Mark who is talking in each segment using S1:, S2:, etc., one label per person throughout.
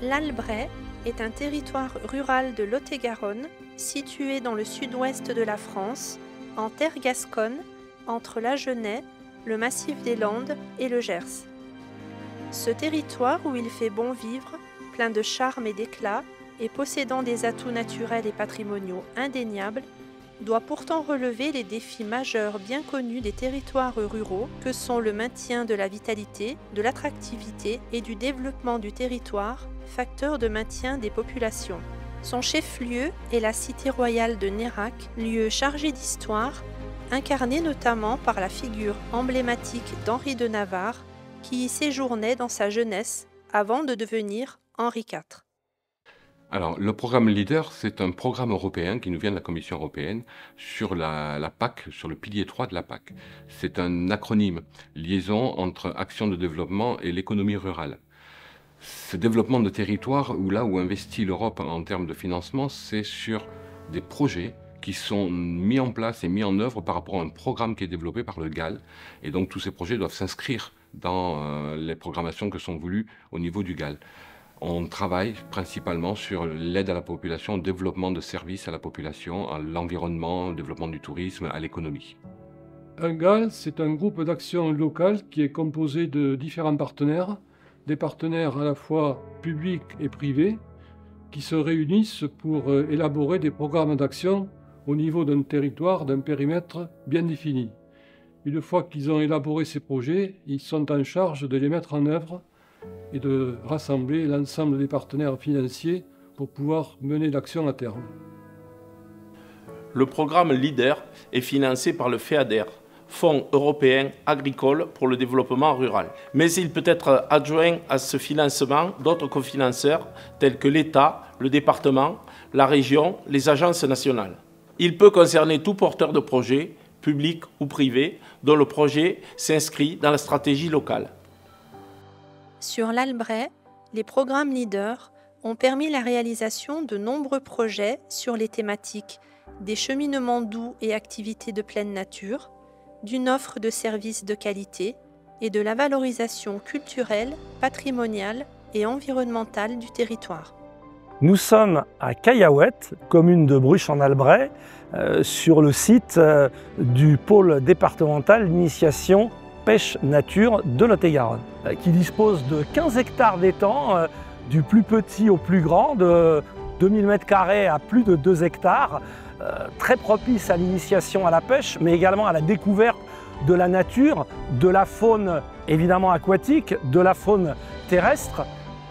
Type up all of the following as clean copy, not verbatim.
S1: L'Albret est un territoire rural de Lot-et-Garonne situé dans le sud-ouest de la France, en terre gasconne, entre l'Agenais, le massif des Landes et le Gers. Ce territoire où il fait bon vivre, plein de charme et d'éclat, et possédant des atouts naturels et patrimoniaux indéniables, doit pourtant relever les défis majeurs bien connus des territoires ruraux que sont le maintien de la vitalité, de l'attractivité et du développement du territoire, facteur de maintien des populations. Son chef-lieu est la cité royale de Nérac, lieu chargé d'histoire, incarné notamment par la figure emblématique d'Henri de Navarre, qui y séjournait dans sa jeunesse avant de devenir Henri IV.
S2: Alors, le programme LEADER, c'est un programme européen qui nous vient de la Commission européenne sur la PAC, sur le pilier 3 de la PAC. C'est un acronyme, liaison entre action de développement et l'économie rurale. Ce développement de territoire, là où investit l'Europe en termes de financement, c'est sur des projets qui sont mis en place et mis en œuvre par rapport à un programme qui est développé par le GAL. Et donc, tous ces projets doivent s'inscrire dans les programmations que sont voulues au niveau du GAL. On travaille principalement sur l'aide à la population, au développement de services à la population, à l'environnement, au développement du tourisme, à l'économie.
S3: Un GAL, c'est un groupe d'action locale qui est composé de différents partenaires, des partenaires à la fois publics et privés, qui se réunissent pour élaborer des programmes d'action au niveau d'un territoire, d'un périmètre bien défini. Une fois qu'ils ont élaboré ces projets, ils sont en charge de les mettre en œuvre et de rassembler l'ensemble des partenaires financiers pour pouvoir mener l'action à terme.
S4: Le programme LEADER est financé par le FEADER, Fonds européen agricole pour le développement rural. Mais il peut être adjoint à ce financement d'autres cofinanceurs tels que l'État, le département, la région, les agences nationales. Il peut concerner tout porteur de projet, public ou privé, dont le projet s'inscrit dans la stratégie locale.
S1: Sur l'Albret, les programmes LEADER ont permis la réalisation de nombreux projets sur les thématiques des cheminements doux et activités de pleine nature, d'une offre de services de qualité et de la valorisation culturelle, patrimoniale et environnementale du territoire.
S5: Nous sommes à Caillouette, commune de Bruches en Albret, sur le site du pôle départemental d'initiation pêche nature de Lot-et-Garonne, qui dispose de 15 hectares d'étang, du plus petit au plus grand, de 2000 m² à plus de 2 hectares, très propice à l'initiation à la pêche, mais également à la découverte de la nature, de la faune évidemment aquatique, de la faune terrestre,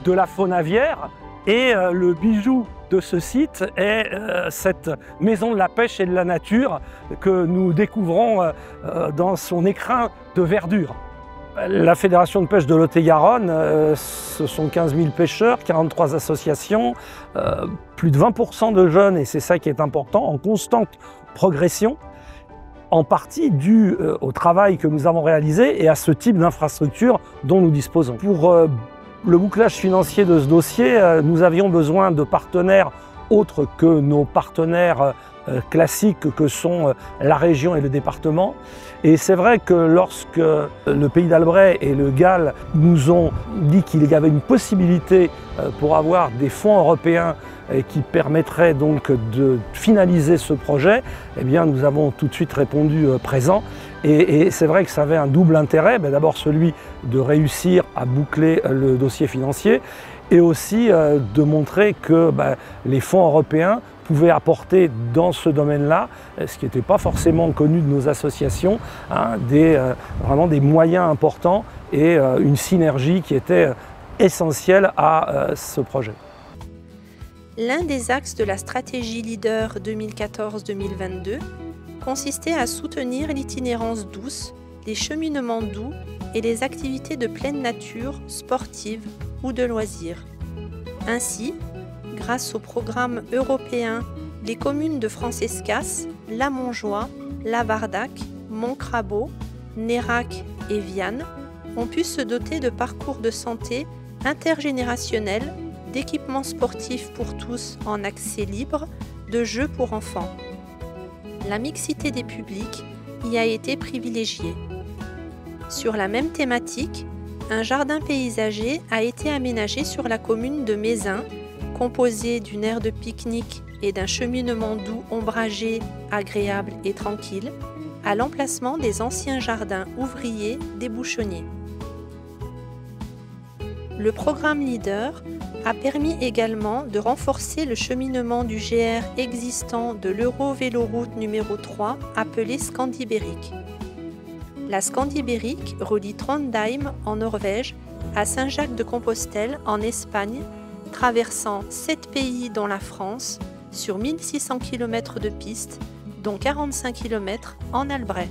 S5: de la faune aviaire. Et le bijou de ce site est cette maison de la pêche et de la nature que nous découvrons dans son écrin de verdure. La Fédération de pêche de Lot-et-Garonne, ce sont 15 000 pêcheurs, 43 associations, plus de 20% de jeunes, et c'est ça qui est important, en constante progression, en partie dû au travail que nous avons réalisé et à ce type d'infrastructure dont nous disposons. Pour le bouclage financier de ce dossier, nous avions besoin de partenaires autres que nos partenaires classiques que sont la région et le département. Et c'est vrai que lorsque le Pays d'Albret et le GAL nous ont dit qu'il y avait une possibilité pour avoir des fonds européens qui permettraient donc de finaliser ce projet, eh bien nous avons tout de suite répondu présent. Et c'est vrai que ça avait un double intérêt, d'abord celui de réussir à boucler le dossier financier et aussi de montrer que les fonds européens pouvaient apporter dans ce domaine-là, ce qui n'était pas forcément connu de nos associations, vraiment des moyens importants et une synergie qui était essentielle à ce projet.
S1: L'un des axes de la stratégie LEADER 2014-2022 consistait à soutenir l'itinérance douce, les cheminements doux et les activités de pleine nature, sportives ou de loisirs. Ainsi, grâce au programme européen, les communes de Francescas, La Montjoie, La Vardac, Montcrabeau, Nérac et Vianne ont pu se doter de parcours de santé intergénérationnels, d'équipements sportifs pour tous en accès libre, de jeux pour enfants. La mixité des publics y a été privilégiée. Sur la même thématique, un jardin paysager a été aménagé sur la commune de Mézin, composé d'une aire de pique-nique et d'un cheminement doux ombragé, agréable et tranquille, à l'emplacement des anciens jardins ouvriers des bouchonniers. Le programme Leader a permis également de renforcer le cheminement du GR existant de l'Eurovéloroute numéro 3 appelé Scandibérique. La Scandibérique relie Trondheim en Norvège à Saint-Jacques-de-Compostelle en Espagne, traversant 7 pays dont la France, sur 1600 km de pistes, dont 45 km en Albret.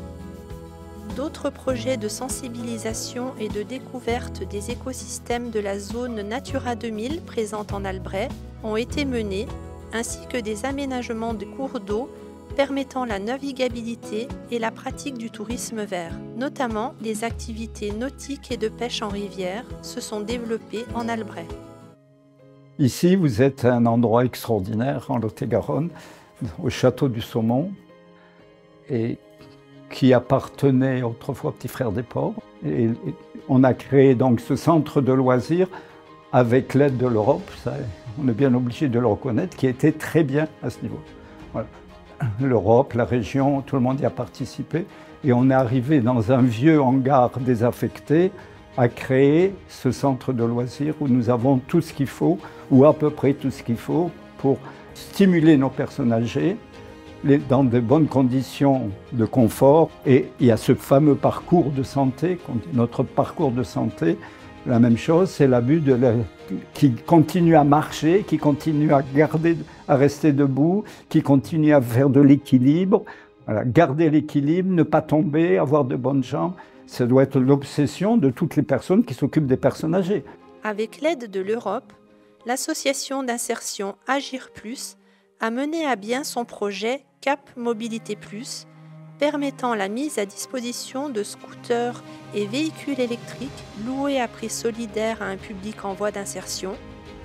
S1: D'autres projets de sensibilisation et de découverte des écosystèmes de la zone Natura 2000 présente en Albret ont été menés, ainsi que des aménagements de cours d'eau permettant la navigabilité et la pratique du tourisme vert. Notamment, les activités nautiques et de pêche en rivière se sont développées en Albret.
S6: Ici, vous êtes à un endroit extraordinaire en Lot-et-Garonne, au château du Saumon, et qui appartenait autrefois au Petit Frère des Pauvres. Et on a créé donc ce centre de loisirs avec l'aide de l'Europe, on est bien obligé de le reconnaître, qui était très bien à ce niveau. Voilà. L'Europe, la région, tout le monde y a participé. Et on est arrivé dans un vieux hangar désaffecté à créer ce centre de loisirs où nous avons tout ce qu'il faut, ou à peu près tout ce qu'il faut, pour stimuler nos personnes âgées dans de bonnes conditions de confort. Et il y a ce fameux parcours de santé, notre parcours de santé, la même chose, c'est l'abus qui continue à marcher, qui continue à rester debout, qui continue à faire de l'équilibre. Voilà, garder l'équilibre, ne pas tomber, avoir de bonnes jambes, ça doit être l'obsession de toutes les personnes qui s'occupent des personnes âgées.
S1: Avec l'aide de l'Europe, l'association d'insertion Agir Plus a mené à bien son projet Cap Mobilité Plus, permettant la mise à disposition de scooters et véhicules électriques loués à prix solidaire à un public en voie d'insertion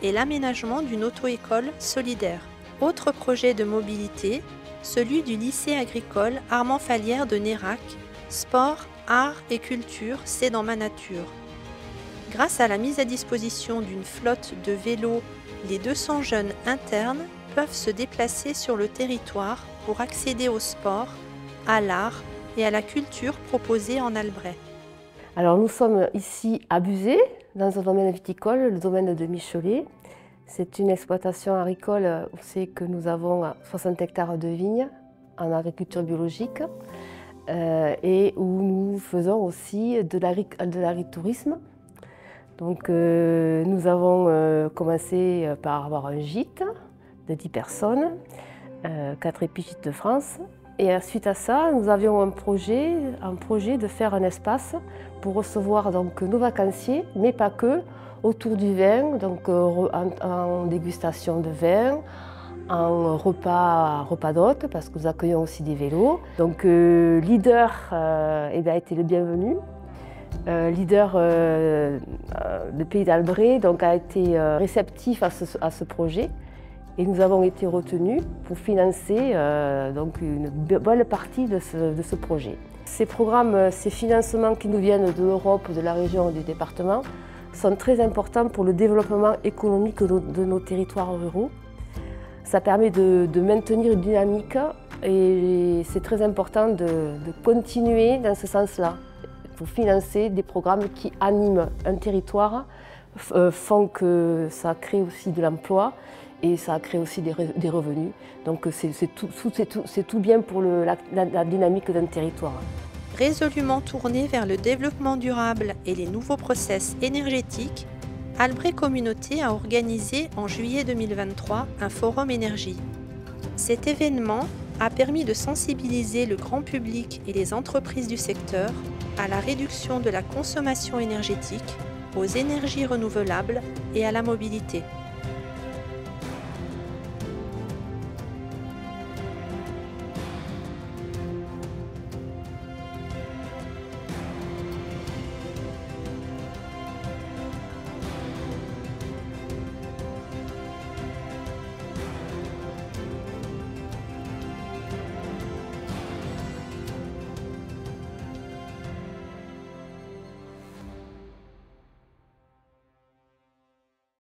S1: et l'aménagement d'une auto-école solidaire. Autre projet de mobilité, celui du lycée agricole Armand Fallière de Nérac, sport, art et culture, c'est dans ma nature. Grâce à la mise à disposition d'une flotte de vélos, les 200 jeunes internes peuvent se déplacer sur le territoire pour accéder au sport, à l'art et à la culture proposée en Albret.
S7: Alors nous sommes ici à Buzet, dans un domaine viticole, le domaine de Michelet. C'est une exploitation agricole où c'est que nous avons 60 hectares de vignes en agriculture biologique et où nous faisons aussi de l'agritourisme. Donc nous avons commencé par avoir un gîte de 10 personnes, 4 épigistes de France. Et suite à ça, nous avions un projet de faire un espace pour recevoir donc, nos vacanciers, mais pas que, autour du vin, donc en dégustation de vin, en repas d'hôtes, parce que nous accueillons aussi des vélos. Donc Leader a été le bienvenu. Leader de Pays d'Albret donc, a été réceptif à ce projet. Et nous avons été retenus pour financer donc une bonne partie de ce projet. Ces programmes, ces financements qui nous viennent de l'Europe, de la région et du département sont très importants pour le développement économique de nos territoires ruraux. Ça permet de maintenir une dynamique et c'est très important de continuer dans ce sens-là. Pour financer des programmes qui animent un territoire, font que ça crée aussi de l'emploi et ça crée aussi des revenus. Donc c'est tout bien pour la dynamique d'un territoire.
S1: Résolument tourné vers le développement durable et les nouveaux process énergétiques, Albret Communauté a organisé en juillet 2023 un forum énergie. Cet événement a permis de sensibiliser le grand public et les entreprises du secteur à la réduction de la consommation énergétique, aux énergies renouvelables et à la mobilité.